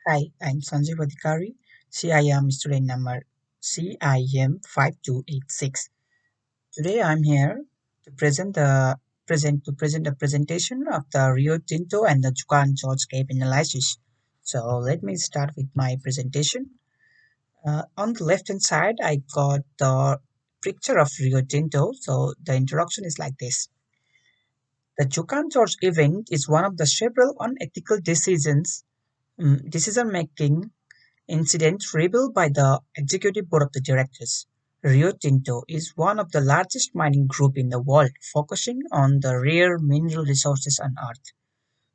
Hi, I'm Sanjeev Adhikari, CIM student number CIM 5286. Today I'm here to present a presentation of the Rio Tinto and the Juukan Gorge Cave analysis. So let me start with my presentation. On the left hand side, I got the picture of Rio Tinto. So the introduction is like this. The Juukan Gorge event is one of the several unethical decision making incident revealed by the executive board of the directors. Rio Tinto is one of the largest mining group in the world, focusing on the rare mineral resources on Earth.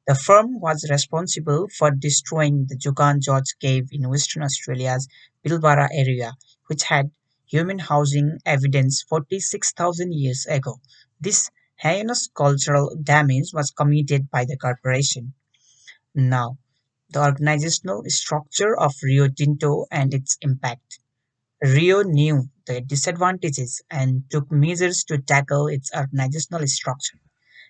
The firm was responsible for destroying the Juukan Gorge Cave in Western Australia's Pilbara area, which had human housing evidence 46,000 years ago. This heinous cultural damage was committed by the corporation. Now, the organizational structure of Rio Tinto and its impact. Rio knew the disadvantages and took measures to tackle its organizational structure.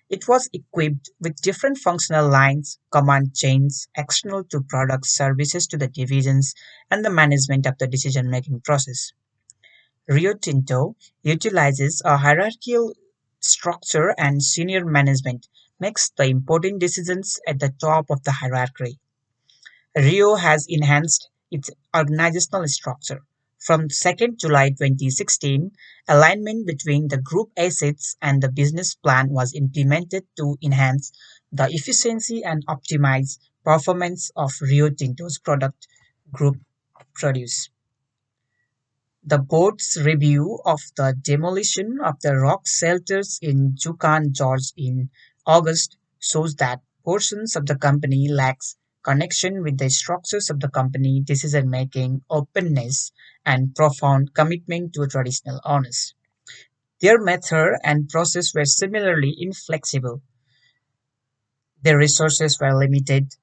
It was equipped with different functional lines, command chains, external to products, services to the divisions, and the management of the decision making process. Rio Tinto utilizes a hierarchical structure and senior management makes the important decisions at the top of the hierarchy. Rio has enhanced its organizational structure. From 2nd July 2016, alignment between the group assets and the business plan was implemented to enhance the efficiency and optimize performance of Rio Tinto's product group produce. The board's review of the demolition of the rock shelters in Juukan Gorge in August shows that portions of the company lacks connection with the structures of the company, decision-making, openness, and profound commitment to traditional owners. Their method and process were similarly inflexible. Their resources were limited.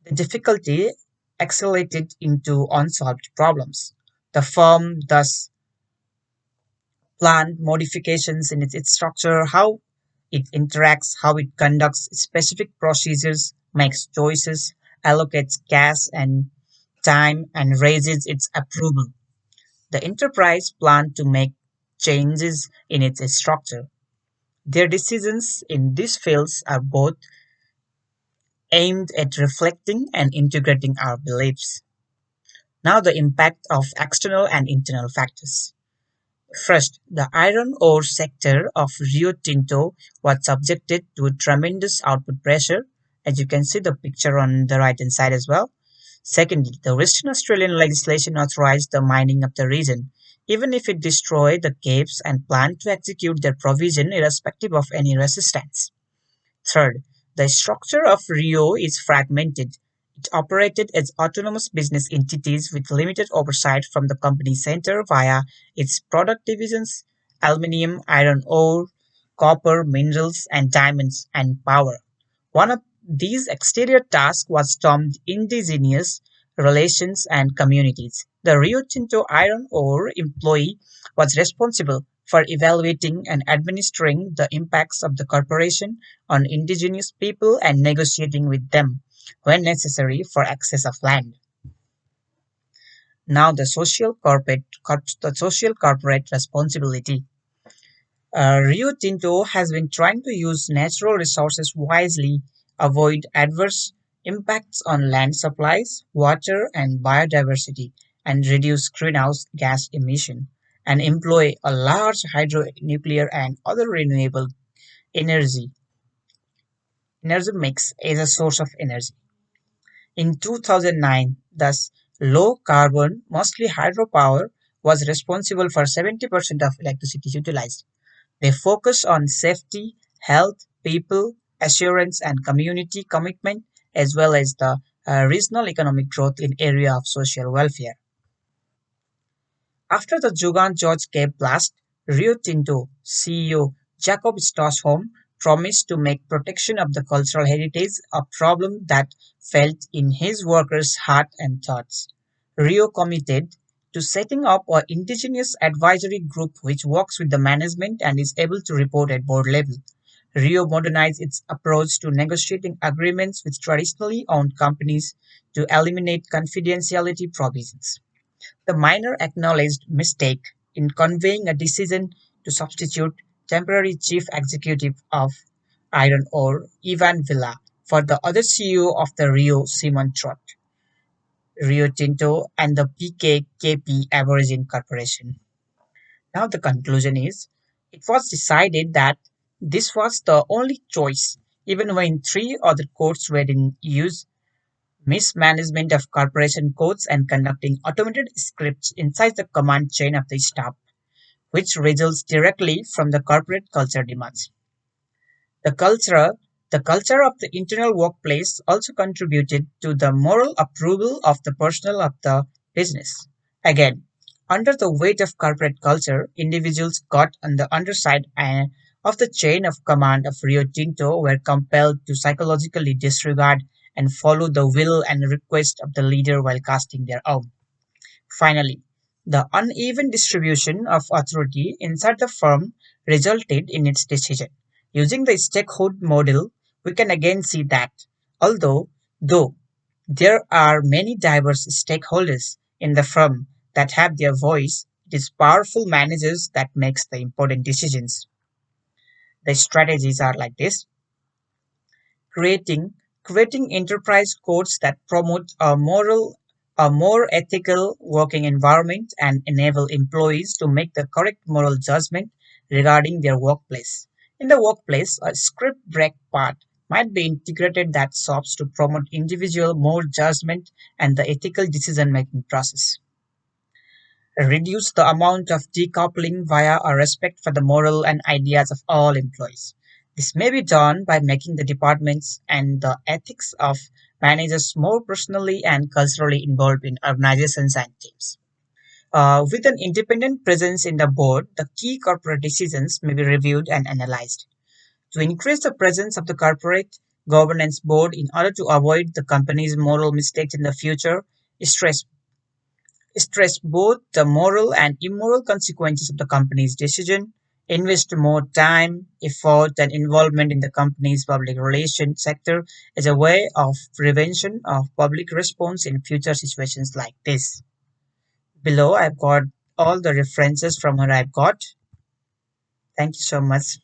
The difficulty escalated into unsolved problems. The firm thus planned modifications in its structure, how it interacts, how it conducts specific procedures, makes choices, allocates cash and time, and raises its approval. The enterprise planned to make changes in its structure. Their decisions in these fields are both aimed at reflecting and integrating our beliefs. Now, the impact of external and internal factors. First, the iron ore sector of Rio Tinto was subjected to tremendous output pressure, as you can see the picture on the right hand side as well. Secondly, the Western Australian legislation authorized the mining of the region, even if it destroyed the caves and planned to execute their provision irrespective of any resistance. Third, the structure of Rio is fragmented. It operated as autonomous business entities with limited oversight from the company center via its product divisions: aluminium, iron ore, copper, minerals, and diamonds, and power. One of these exterior tasks was termed indigenous relations and communities. The Rio Tinto iron ore employee was responsible for evaluating and administering the impacts of the corporation on indigenous people and negotiating with them when necessary for access of land. Now the social corporate responsibility. Rio Tinto has been trying to use natural resources wisely, avoid adverse impacts on land supplies, water and biodiversity, and reduce greenhouse gas emission, and employ a large hydro, nuclear, and other renewable energy energy mix as a source of energy. In 2009, thus, low carbon, mostly hydropower, was responsible for 70% of electricity utilized. They focus on safety, health, people, assurance, and community commitment, as well as the regional economic growth in area of social welfare. After the Juukan Gorge Cave blast, Rio Tinto CEO Jacob Stossholm promised to make protection of the cultural heritage a problem that felt in his workers' heart and thoughts. Rio committed to setting up an indigenous advisory group which works with the management and is able to report at board level. Rio modernized its approach to negotiating agreements with traditionally owned companies to eliminate confidentiality provisions. The miner acknowledged mistake in conveying a decision to substitute temporary chief executive of iron ore Ivan Villa for the other CEO of the Rio Tinto and the PKKP Aboriginal Corporation. Now the conclusion is it was decided that this was the only choice, even when three other codes were in use: mismanagement of corporation codes and conducting automated scripts inside the command chain of the staff, which results directly from the corporate culture demands. The culture, the culture of the internal workplace also contributed to the moral approval of the personnel of the business. Again, under the weight of corporate culture, individuals got on the underside and of the chain of command of Rio Tinto were compelled to psychologically disregard and follow the will and request of the leader while casting their own. Finally, the uneven distribution of authority inside the firm resulted in its decision. Using the stakeholder model, we can again see that though there are many diverse stakeholders in the firm that have their voice, it is powerful managers that makes the important decisions. The strategies are like this: creating creating enterprise codes that promote a more ethical working environment and enable employees to make the correct moral judgment regarding their workplace. In the workplace, a script break part might be integrated that serves to promote individual more judgment and the ethical decision making process. Reduce the amount of decoupling via a respect for the moral and ideas of all employees. This may be done by making the departments and the ethics of managers more personally and culturally involved in organizations and teams. With an independent presence in the board, the key corporate decisions may be reviewed and analyzed. To increase the presence of the corporate governance board in order to avoid the company's moral mistakes in the future, stress stress both the moral and immoral consequences of the company's decision, invest more time, effort, and involvement in the company's public relations sector as a way of prevention of public response in future situations like this. Below, I've got all the references from what I've got. Thank you so much.